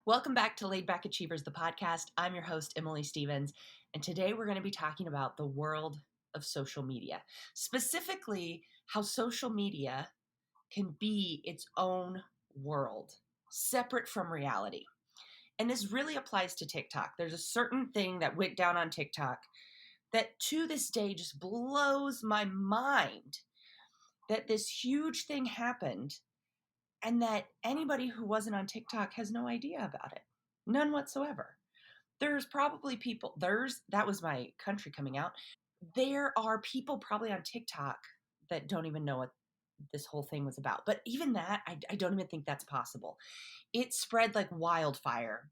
Welcome back to Laidback Achievers, the podcast. I'm your host, Emily Stevens, and today we're going to be talking about the world of social media, specifically how social media can be its own world, separate from reality. And this really applies to TikTok. There's a certain thing that went down on TikTok that to this day just blows my mind, that this huge thing happened and that anybody who wasn't on TikTok has no idea about it. None whatsoever. There's probably people, that was my country coming out. There are people probably on TikTok that don't even know what this whole thing was about. But even that, I don't even think that's possible. It spread like wildfire.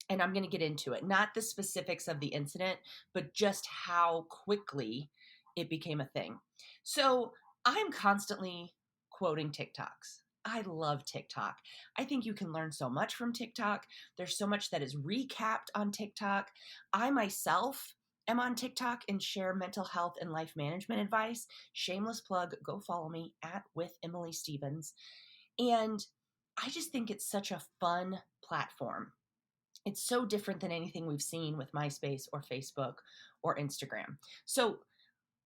And I'm going to get into it. Not the specifics of the incident, but just how quickly it became a thing. So I'm constantly quoting TikToks. I love TikTok. I think you can learn so much from TikTok. There's so much that is recapped on TikTok. I myself am on TikTok and share mental health and life management advice. Shameless plug, go follow me at with Emily Stevens. And I just think it's such a fun platform. It's so different than anything we've seen with MySpace or Facebook or Instagram. So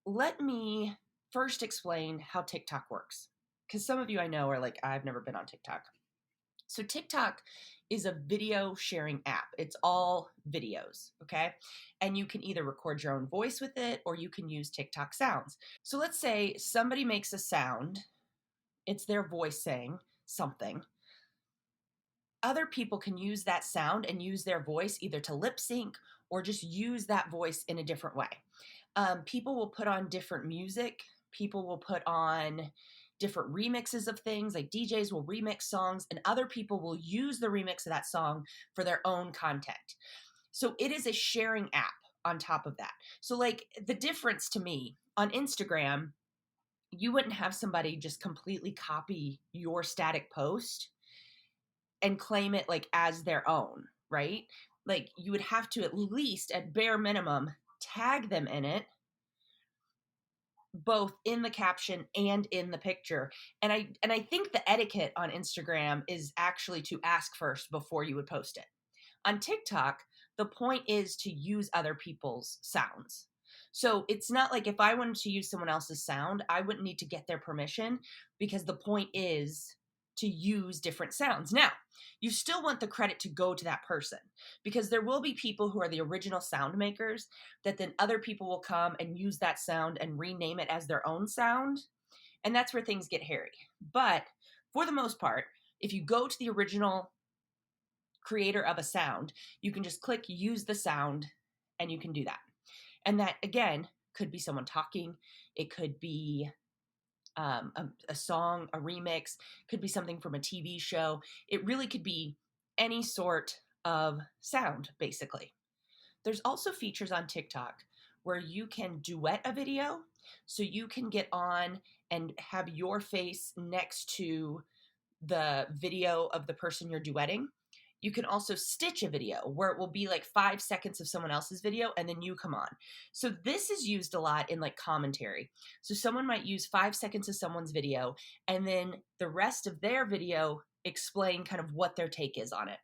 let me first explain how TikTok works. Because some of you I know are like, I've never been on TikTok. So TikTok is a video sharing app. It's all videos, okay? And you can either record your own voice with it or you can use TikTok sounds. So let's say somebody makes a sound. It's their voice saying something. Other people can use that sound and use their voice either to lip sync or just use that voice in a different way. People will put on different music. People will put on different remixes of things, like DJs will remix songs, and other people will use the remix of that song for their own content. So it is a sharing app on top of that. So like the difference to me on Instagram, you wouldn't have somebody just completely copy your static post and claim it like as their own, right? Like you would have to at least at bare minimum tag them in it, both in the caption and in the picture. And I think the etiquette on Instagram is actually to ask first before you would post it. On TikTok, the point is to use other people's sounds. So it's not like if I wanted to use someone else's sound, I wouldn't need to get their permission because the point is to use different sounds. Now, you still want the credit to go to that person because there will be people who are the original sound makers that then other people will come and use that sound and rename it as their own sound. And that's where things get hairy. But for the most part, if you go to the original creator of a sound, you can just click use the sound and you can do that. And that, again, could be someone talking. It could be a song, a remix, could be something from a TV show. It really could be any sort of sound, basically. There's also features on TikTok where you can duet a video. So you can get on and have your face next to the video of the person you're duetting. You can also stitch a video where it will be like 5 seconds of someone else's video and then you come on. So this is used a lot in like commentary. So someone might use 5 seconds of someone's video and then the rest of their video explain kind of what their take is on it.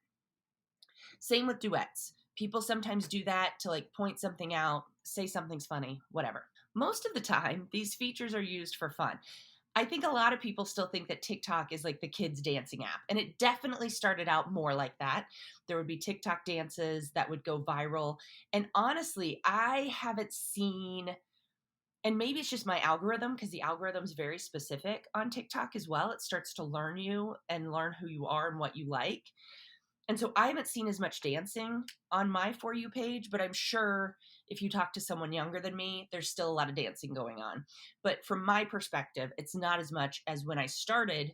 Same with duets. People sometimes do that to like point something out, say something's funny, whatever. Most of the time, these features are used for fun. I think a lot of people still think that TikTok is like the kids dancing app. And it definitely started out more like that. There would be TikTok dances that would go viral. And honestly, I haven't seen, and maybe it's just my algorithm because the algorithm's very specific on TikTok as well. It starts to learn you and learn who you are and what you like. And so I haven't seen as much dancing on my For You page, but I'm sure if you talk to someone younger than me, there's still a lot of dancing going on. But from my perspective, it's not as much as when I started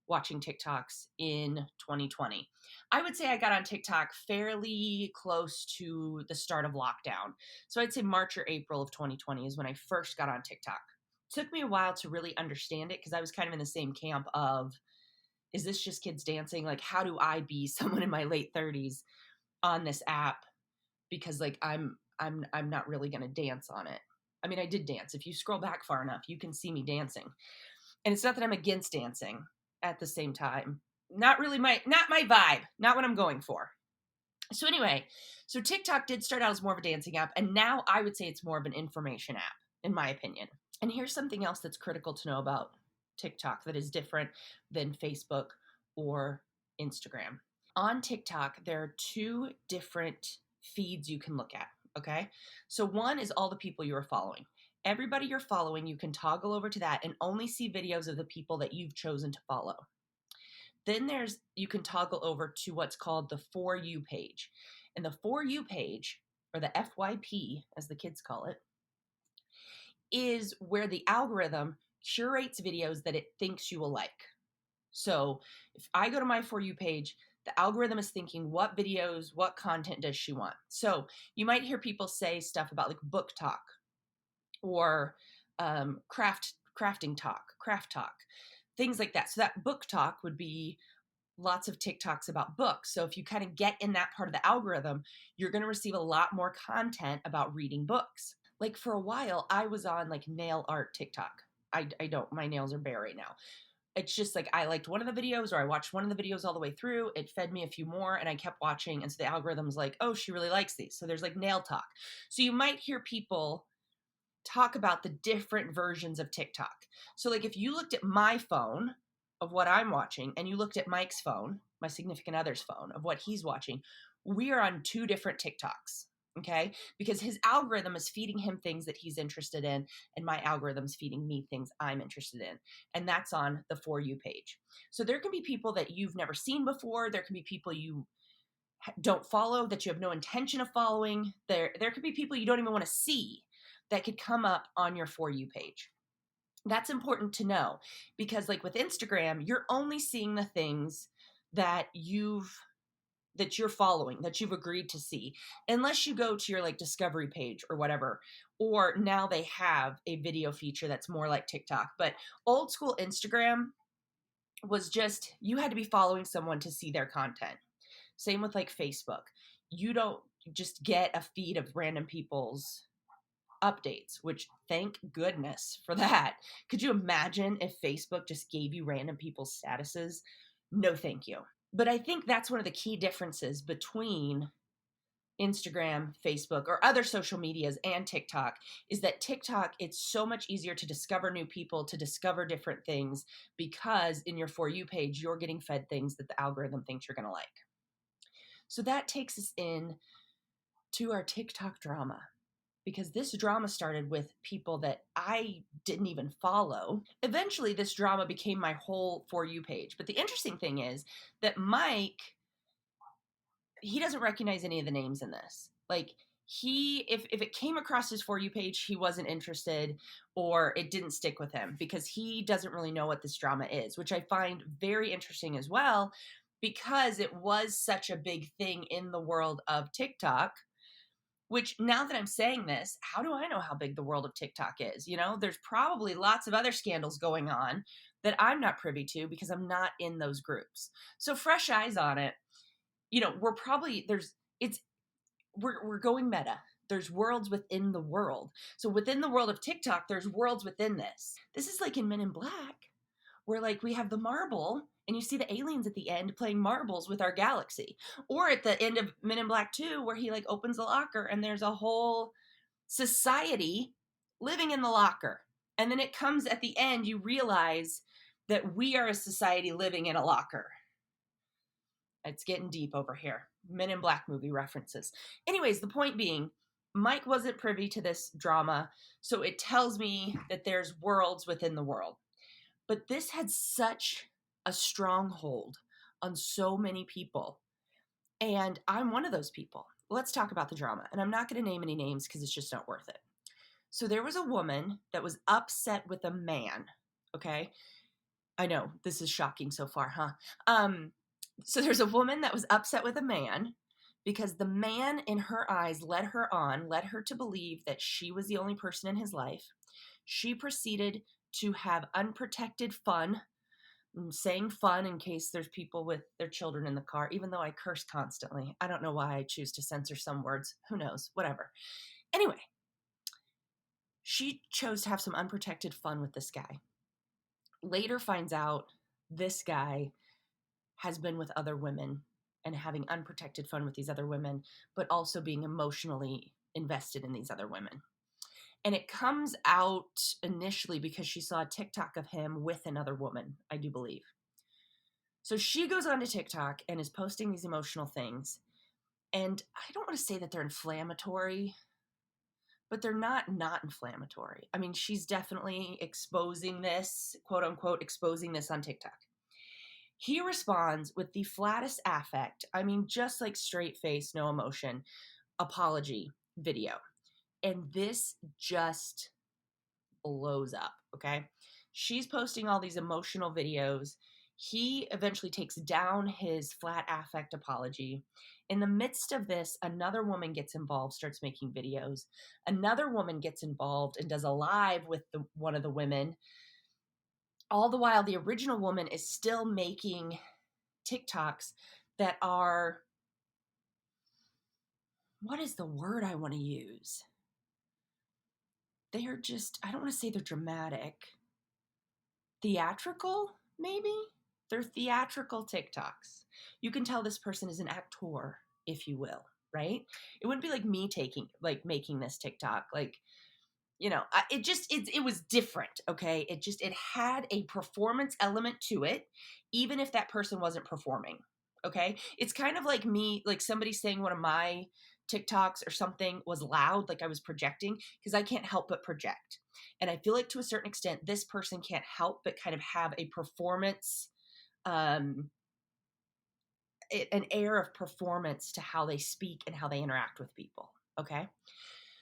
watching TikToks in 2020. I would say I got on TikTok fairly close to the start of lockdown. So I'd say March or April of 2020 is when I first got on TikTok. It took me a while to really understand it because I was kind of in the same camp of, is this just kids dancing? Like, how do I be someone in my late 30s on this app? Because like, I'm not really going to dance on it. I mean, I did dance. If you scroll back far enough, you can see me dancing. And it's not that I'm against dancing at the same time. not my vibe, not what I'm going for. So anyway, so TikTok did start out as more of a dancing app, and now I would say it's more of an information app, in my opinion. And here's something else that's critical to know about TikTok that is different than Facebook or Instagram. On TikTok, there are two different feeds you can look at, okay? So one is all the people you are following. Everybody you're following, you can toggle over to that and only see videos of the people that you've chosen to follow. Then you can toggle over to what's called the For You page. And the For You page, or the FYP, as the kids call it, is where the algorithm curates videos that it thinks you will like. So if I go to my For You page, the algorithm is thinking what videos, what content does she want? So you might hear people say stuff about like book talk or crafting talk, craft talk, things like that. So that book talk would be lots of TikToks about books. So if you kind of get in that part of the algorithm, you're going to receive a lot more content about reading books. Like for a while, I was on like nail art TikTok. I don't, my nails are bare right now. It's just like I liked one of the videos, or I watched one of the videos all the way through. It fed me a few more and I kept watching. And so the algorithm's like, oh, she really likes these. So there's like nail talk. So you might hear people talk about the different versions of TikTok. So like if you looked at my phone of what I'm watching and you looked at Mike's phone, my significant other's phone, of what he's watching, we are on two different TikToks. Okay, because his algorithm is feeding him things that he's interested in, and my algorithm's feeding me things I'm interested in. And that's on the For You page. So there can be people that you've never seen before. There can be people you don't follow, that you have no intention of following. There could be people you don't even want to see that could come up on your For You page. That's important to know, because like with Instagram, you're only seeing the things that you're following, that you've agreed to see, unless you go to your like discovery page or whatever. Or now they have a video feature that's more like TikTok. But old school Instagram was just, you had to be following someone to see their content. Same with like Facebook. You don't just get a feed of random people's updates, which thank goodness for that. Could you imagine if Facebook just gave you random people's statuses? No, thank you. But I think that's one of the key differences between Instagram, Facebook, or other social medias and TikTok, is that TikTok, it's so much easier to discover new people, to discover different things, because in your For You page, you're getting fed things that the algorithm thinks you're going to like. So that takes us in to our TikTok drama, because this drama started with people that I didn't even follow. Eventually, this drama became my whole For You page. But the interesting thing is that Mike, he doesn't recognize any of the names in this. Like, if it came across his For You page, he wasn't interested, or it didn't stick with him, because he doesn't really know what this drama is, which I find very interesting as well, because it was such a big thing in the world of TikTok. Which, now that I'm saying this, how do I know how big the world of TikTok is? You know, there's probably lots of other scandals going on that I'm not privy to because I'm not in those groups. So fresh eyes on it, you know, we're going meta. There's worlds within the world. So within the world of TikTok, there's worlds within this. This is like in Men in Black, where like we have the marble and you see the aliens at the end playing marbles with our galaxy. Or at the end of Men in Black 2, where he like opens the locker and there's a whole society living in the locker. And then it comes at the end, you realize that we are a society living in a locker. It's getting deep over here. Men in Black movie references. Anyways, the point being, Mike wasn't privy to this drama, so it tells me that there's worlds within the world. But this had such a stronghold on so many people. And I'm one of those people. Let's talk about the drama. And I'm not going to name any names because it's just not worth it. So there was a woman that was upset with a man. Okay. I know this is shocking so far, huh? So there's a woman that was upset with a man because the man in her eyes led her to believe that she was the only person in his life. She proceeded to have unprotected fun. I'm saying fun in case there's people with their children in the car, even though I curse constantly. I don't know why I choose to censor some words. Who knows? Whatever. Anyway, she chose to have some unprotected fun with this guy. Later finds out this guy has been with other women and having unprotected fun with these other women, but also being emotionally invested in these other women. And it comes out initially because she saw a TikTok of him with another woman, I do believe. So she goes onto TikTok and is posting these emotional things. And I don't want to say that they're inflammatory, but they're not inflammatory. I mean, she's definitely exposing this, quote unquote, exposing this on TikTok. He responds with the flattest affect. I mean, just like straight face, no emotion, apology video. And this just blows up, okay? She's posting all these emotional videos. He eventually takes down his flat affect apology. In the midst of this, another woman gets involved, starts making videos. Another woman gets involved and does a live with one of the women. All the while, the original woman is still making TikToks that are, what is the word I want to use? They are just, I don't want to say they're dramatic. Theatrical, maybe? They're theatrical TikToks. You can tell this person is an actor, if you will, right? It wouldn't be like me making this TikTok. Like, you know, it was different, okay? It had a performance element to it, even if that person wasn't performing, okay? It's kind of like me, like somebody saying one of my TikToks or something was loud, like I was projecting, because I can't help but project. And I feel like to a certain extent, this person can't help but kind of have a performance, an air of performance to how they speak and how they interact with people, okay?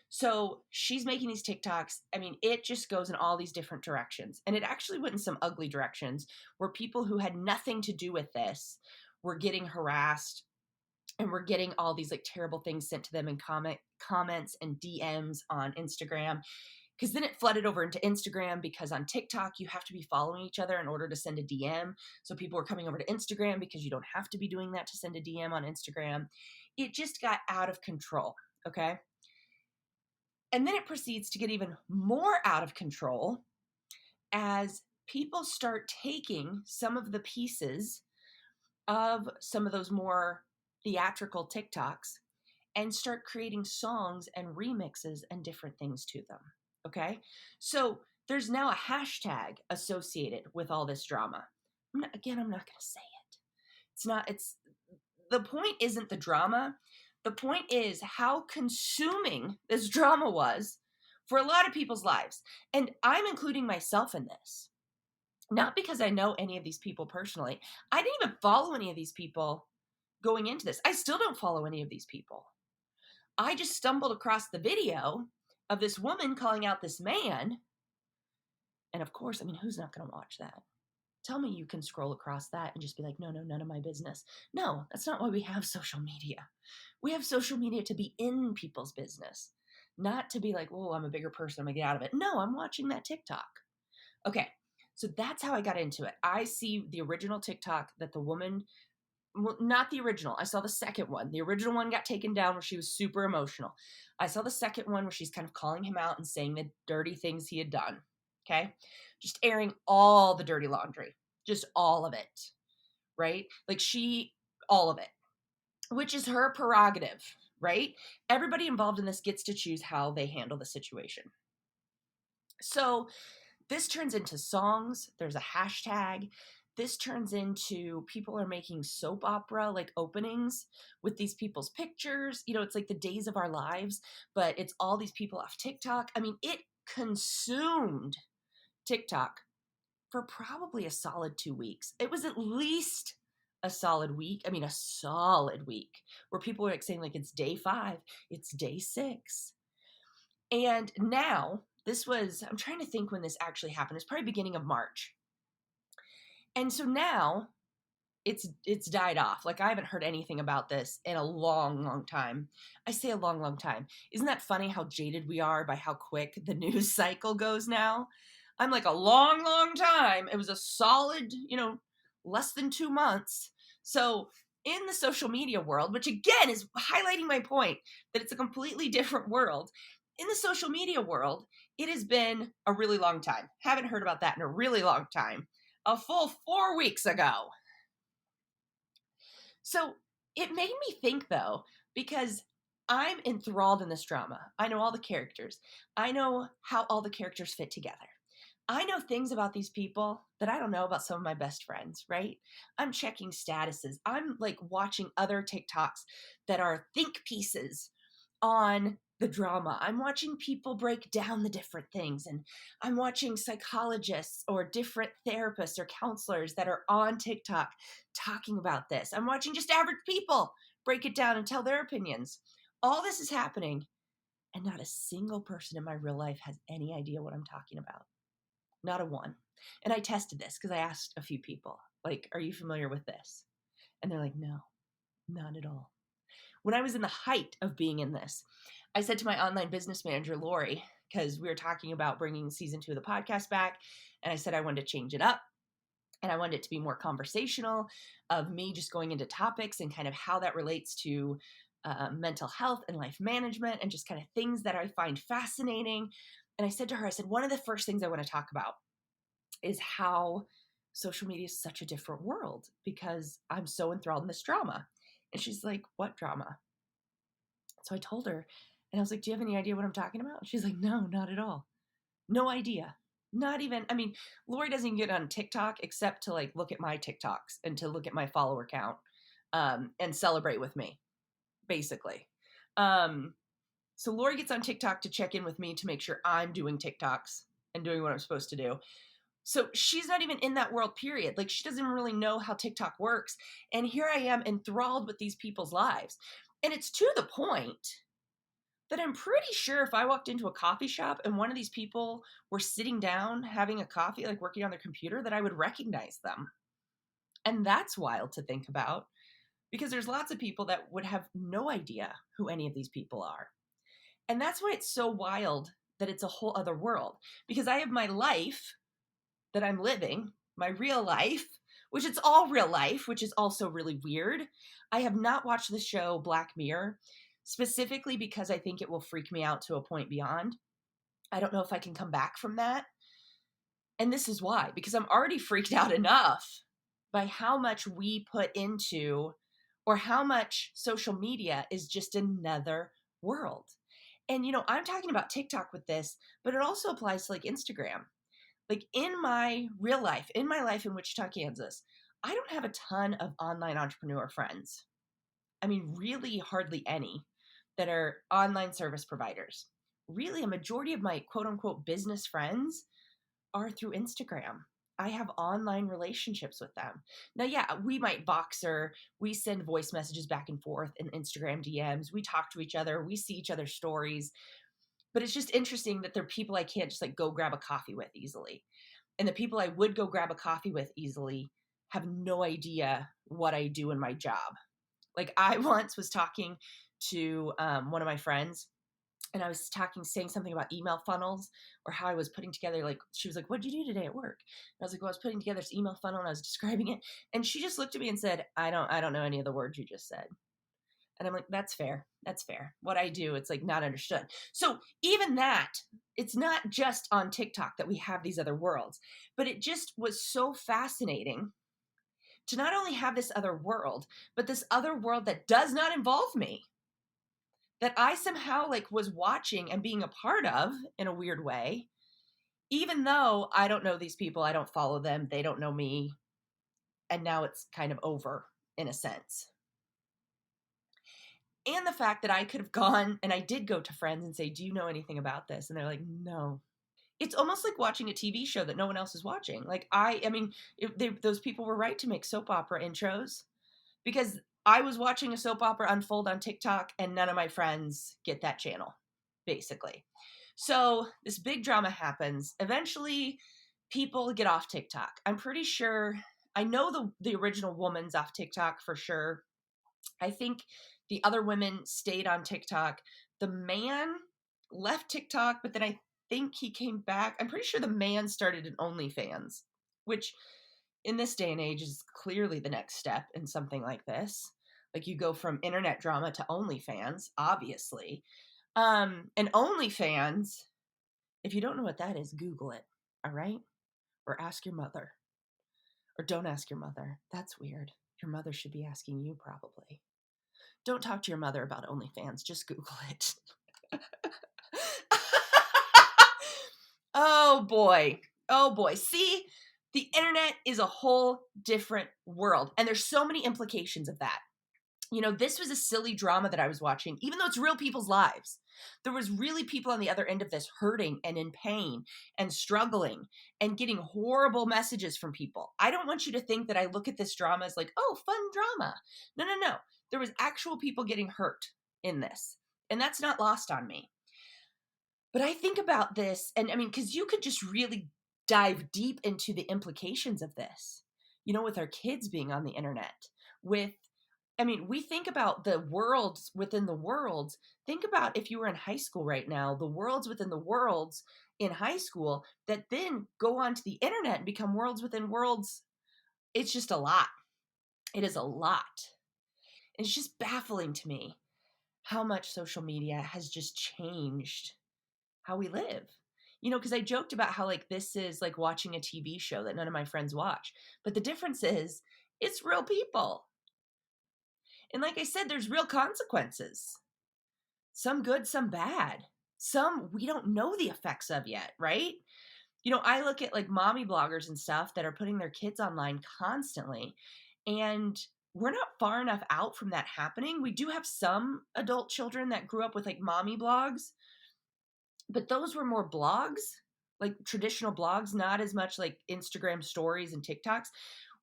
So she's making these TikToks. I mean, it just goes in all these different directions. And it actually went in some ugly directions where people who had nothing to do with this were getting harassed and were getting all these like terrible things sent to them in comments and DMs on Instagram. Because then it flooded over into Instagram, because on TikTok, you have to be following each other in order to send a DM. So people were coming over to Instagram because you don't have to be doing that to send a DM on Instagram. It just got out of control, okay? And then it proceeds to get even more out of control as people start taking some of the pieces of some of those more theatrical TikToks and start creating songs and remixes and different things to them. Okay. So there's now a hashtag associated with all this drama. I'm not going to say it. The point isn't the drama. The point is how consuming this drama was for a lot of people's lives. And I'm including myself in this. Not because I know any of these people personally. I didn't even follow any of these people going into this. I still don't follow any of these people. I just stumbled across the video of this woman calling out this man. And of course, I mean, who's not going to watch that? Tell me you can scroll across that and just be like, no, none of my business. No, that's not why we have social media. We have social media to be in people's business, not to be like, oh, I'm a bigger person, I'm going to get out of it. No, I'm watching that TikTok. Okay, so that's how I got into it. I see the original TikTok that the woman, well, not the original. I saw the second one. The original one got taken down where she was super emotional. I saw the second one where she's kind of calling him out and saying the dirty things he had done. Okay. Just airing all the dirty laundry, just all of it. Right. Like all of it, which is her prerogative. Right. Everybody involved in this gets to choose how they handle the situation. So this turns into songs. There's a hashtag. This turns into people are making soap opera like openings with these people's pictures. You know, it's like the days of our lives, but it's all these people off TikTok. I mean, it consumed TikTok for probably a solid 2 weeks. It was at least a solid week. I mean, a solid week where people were like saying like, it's day 5, it's day 6. And now I'm trying to think when this actually happened. It's probably beginning of March. And so now it's died off. Like I haven't heard anything about this in a long, long time. I say a long, long time. Isn't that funny how jaded we are by how quick the news cycle goes now? I'm like a long, long time. It was a solid, less than 2 months. So in the social media world, which again is highlighting my point that it's a completely different world. In the social media world, it has been a really long time. Haven't heard about that in a really long time. A full 4 weeks ago. So it made me think, though, because I'm enthralled in this drama. I know all the characters. I know how all the characters fit together. I know things about these people that I don't know about some of my best friends, right? I'm checking statuses. I'm like watching other TikToks that are think pieces on the drama. I'm watching people break down the different things, and I'm watching psychologists or different therapists or counselors that are on TikTok talking about this. I'm watching just average people break it down and tell their opinions. All this is happening, and not a single person in my real life has any idea what I'm talking about. Not a one. And I tested this because I asked a few people, like, are you familiar with this? And they're like, no, not at all. When I was in the height of being in this, I said to my online business manager, Lori, because we were talking about bringing season 2 of the podcast back, and I said I wanted to change it up. And I wanted it to be more conversational, of me just going into topics and kind of how that relates to mental health and life management and just kind of things that I find fascinating. And I said to her, I said, one of the first things I want to talk about is how social media is such a different world because I'm so enthralled in this drama. And she's like, what drama? So I told her, and I was like, do you have any idea what I'm talking about? And she's like, no, not at all. No idea. Not even, I mean, Lori doesn't get on TikTok except to like look at my TikToks and to look at my follower count and celebrate with me, basically. So Lori gets on TikTok to check in with me to make sure I'm doing TikToks and doing what I'm supposed to do. So she's not even in that world, period. Like, she doesn't really know how TikTok works. And here I am enthralled with these people's lives. And it's to the point that I'm pretty sure if I walked into a coffee shop and one of these people were sitting down having a coffee, like working on their computer, that I would recognize them. And that's wild to think about because there's lots of people that would have no idea who any of these people are. And that's why it's so wild that it's a whole other world, because I have my life that I'm living, my real life, which it's all real life, which is also really weird. I have not watched the show Black Mirror, specifically because I think it will freak me out to a point beyond. I don't know if I can come back from that. And this is why, because I'm already freaked out enough by how much we put into, or how much social media is just another world. And, you know, I'm talking about TikTok with this, but it also applies to like Instagram. Like in my real life, in my life in Wichita, Kansas, I don't have a ton of online entrepreneur friends. I mean, really hardly any that are online service providers. Really, a majority of my quote unquote business friends are through Instagram. I have online relationships with them. Now, yeah, we might Voxer, we send voice messages back and forth in Instagram DMs, we talk to each other, we see each other's stories. But it's just interesting that they're people I can't just like go grab a coffee with easily. And the people I would go grab a coffee with easily have no idea what I do in my job. Like I once was talking to one of my friends, and I was saying something about email funnels or how I was putting together, like, she was like, what'd you do today at work? And I was like, well, I was putting together this email funnel and I was describing it. And she just looked at me and said, I don't know any of the words you just said. And I'm like, that's fair. That's fair. What I do, it's like not understood. So even that, it's not just on TikTok that we have these other worlds, but it just was so fascinating to not only have this other world, but this other world that does not involve me, that I somehow like was watching and being a part of in a weird way, even though I don't know these people, I don't follow them, they don't know me, and now it's kind of over in a sense. And the fact that I could have gone, and I did go to friends and say, do you know anything about this? And they're like, no. It's almost like watching a TV show that no one else is watching. Like I mean, those people were right to make soap opera intros, because I was watching a soap opera unfold on TikTok and none of my friends get that channel, basically. So this big drama happens. Eventually, people get off TikTok. I'm pretty sure, I know the original woman's off TikTok for sure. I think the other women stayed on TikTok. The man left TikTok, but then I think he came back. I'm pretty sure the man started an OnlyFans, which in this day and age is clearly the next step in something like this. Like you go from internet drama to OnlyFans, obviously. And OnlyFans, if you don't know what that is, Google it, all right? Or ask your mother. Or don't ask your mother. That's weird. Your mother should be asking you probably. Don't talk to your mother about OnlyFans. Just Google it. Oh boy. Oh boy. See, the internet is a whole different world. And there's so many implications of that. You know, this was a silly drama that I was watching, even though it's real people's lives. There was really people on the other end of this hurting and in pain and struggling and getting horrible messages from people. I don't want you to think that I look at this drama as like, oh, fun drama. No, no, no. There was actual people getting hurt in this. And that's not lost on me. But I think about this, and I mean, because you could just really dive deep into the implications of this, you know, with our kids being on the internet, with, I mean, we think about the worlds within the worlds. Think about if you were in high school right now, the worlds within the worlds in high school that then go onto the internet and become worlds within worlds. It's just a lot. It is a lot. It's just baffling to me how much social media has just changed how we live. You know, because I joked about how like this is like watching a TV show that none of my friends watch. But the difference is it's real people. And like I said, there's real consequences. Some good, some bad. Some we don't know the effects of yet, right? You know, I look at like mommy bloggers and stuff that are putting their kids online constantly. And we're not far enough out from that happening. We do have some adult children that grew up with like mommy blogs, but those were more blogs, like traditional blogs, not as much like Instagram stories and TikToks.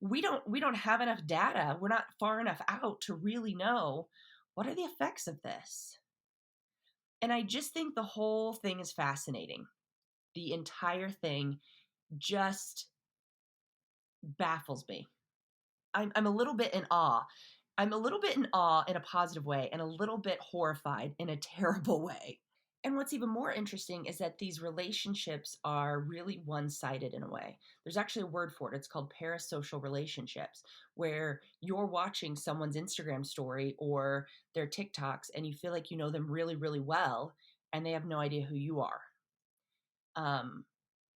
We don't have enough data. We're not far enough out to really know what are the effects of this. And I just think the whole thing is fascinating. The entire thing just baffles me. I'm a little bit in awe. I'm a little bit in awe in a positive way and a little bit horrified in a terrible way. And what's even more interesting is that these relationships are really one sided in a way. There's actually a word for it. It's called parasocial relationships, where you're watching someone's Instagram story or their TikToks and you feel like you know them really, really well, and they have no idea who you are. Um,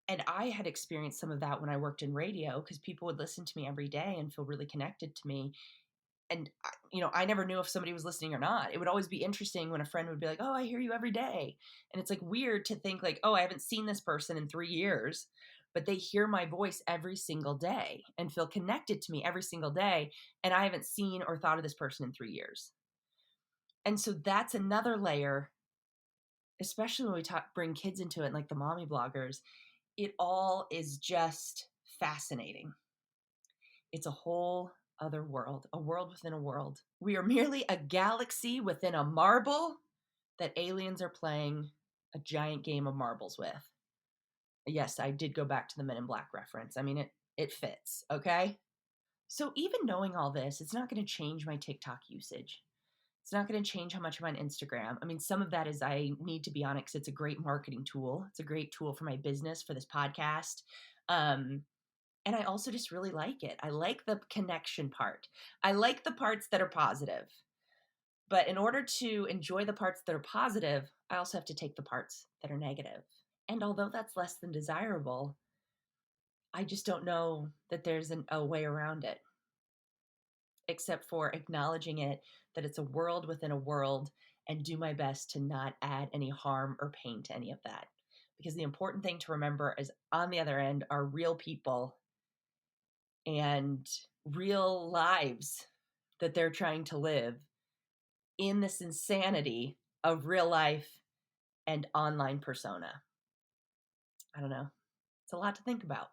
and I had experienced some of that when I worked in radio because people would listen to me every day and feel really connected to me. And you know, I never knew if somebody was listening or not. It would always be interesting when a friend would be like, oh, I hear you every day. And it's like weird to think like, oh, I haven't seen this person in 3 years, but they hear my voice every single day and feel connected to me every single day. And I haven't seen or thought of this person in 3 years. And so that's another layer, especially when we bring kids into it, like the mommy bloggers. It all is just fascinating. It's a whole other world, a world within a world. We are merely a galaxy within a marble that aliens are playing a giant game of marbles with. Yes, I did go back to the Men in Black reference. I mean, it fits, okay? So even knowing all this, it's not going to change my TikTok usage. It's not going to change how much I'm on Instagram. I mean, some of that is I need to be on it because it's a great marketing tool. It's a great tool for my business, for this podcast. And I also just really like it. I like the connection part. I like the parts that are positive. But in order to enjoy the parts that are positive, I also have to take the parts that are negative. And although that's less than desirable, I just don't know that there's a way around it, except for acknowledging it, that it's a world within a world, and do my best to not add any harm or pain to any of that. Because the important thing to remember is on the other end are real people and real lives that they're trying to live in this insanity of real life and online persona. I don't know. It's a lot to think about.